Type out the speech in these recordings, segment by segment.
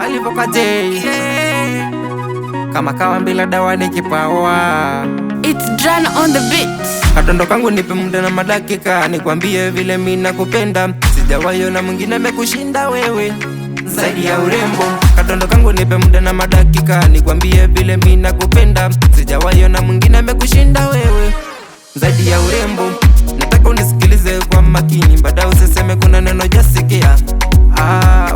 alivoka J kama kawa bila dawa ni kipawa. It's Dran on the beat. Kadondo kangu nipe muda na madakika, nikwambie vile mimi nakupenda. Sijawahi na mwingine mekushinda wewe zaidi ya urembo. Kadondo kangu nipe muda na madakika, nikwambie vile mimi nakupenda. Sijawahi na mwingine mekushinda wewe zaidi ya urembo. Nataka unisikilize kwa makini, baada usiseme kuna neno hujasikia.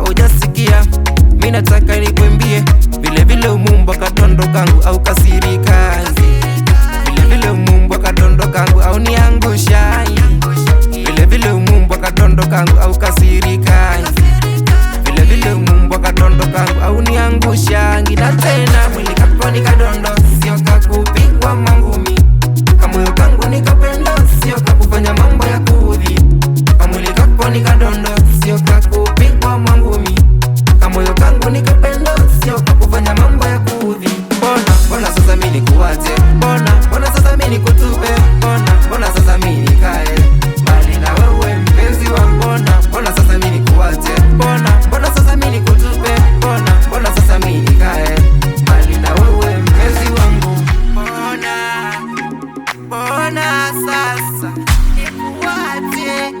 Hujasikia. Mimi nataka nikwambie vile vile umumba kadondo kangu au kasirika. Vile vile umumba kadondo kangu au niangusha. Vile vile umumba kadondo kangu au kasirika. Vile vile umumba kadondo kangu au niangusha. Ngina tena mwili kako ni kadondo, sio kakupigwa mangumi. Kamoyo kangu nikapenda, sio kakufanya mambo ya kuudhi. Kamwili kako ni kadondo, sio kakupigwa mangumi. Kamoyo kangu nikapenda, sio kakufanya mambo ya kuudhi. Mbona sasa mimi nikuache? Mbona sasa mimi nikutupe? Mbona sasa mimi nikae bali na wewe mpenzi wangu? Mbona sasa mimi nikuache? Mbona sasa mimi nikutupe? Mbona sasa mimi nikae bali na wewe mpenzi wangu? Mbona sasa nikuache?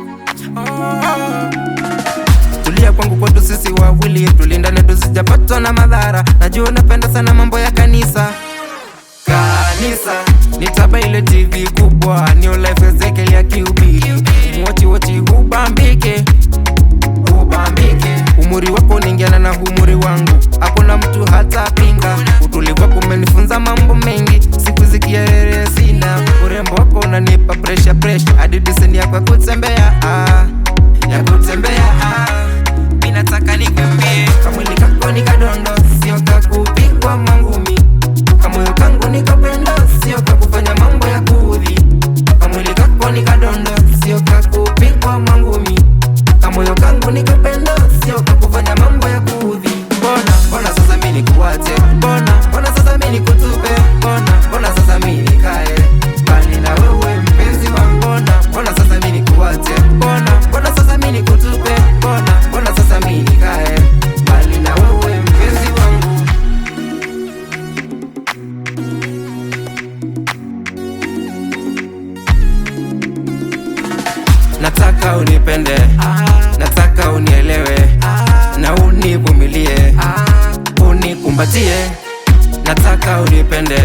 Tulia kwangu kwetu sisi wawili, tulindane tusijapatwa na madhara. Najua unapenda sana mambo ya kanisa. Nitaba ile TV kubwa, New Life Ezekiel ya kihubiri. Wochi hubambike. Umuri wako ningiana na umuri wangu, hakuna mtu hata pinga. Utulivu wako umenifunza mambo mengi, siku zikielele sina. Urembo wako unanipa pressure hadi diseni yako ya kutembea. Mimi nataka nikwambie kamwili kako ni kadondo, sio kakupigwa mangumi. Kamoyo kangu nikapenda, sio kakufanya mambo ya kuudhi. Kamwili kako ni kadondo, sio kakupigwa mangumi. Kamoyo kangu nikapenda, sio kakufanya mambo ya kuudhi. Mbona sasa mimi nikuache? Mbona sasa mimi nikutupe? Mbona sasa mimi nikae bali na wewe mpenzi wangu? Mbona sasa mimi nikuache? Mbona sasa mimi nikutupe? Mbona sasa mimi nikae bali na wewe mpenzi wangu? Nataka unipende, nataka unielewe, na univumilie, unikumbatie. Nataka unipende,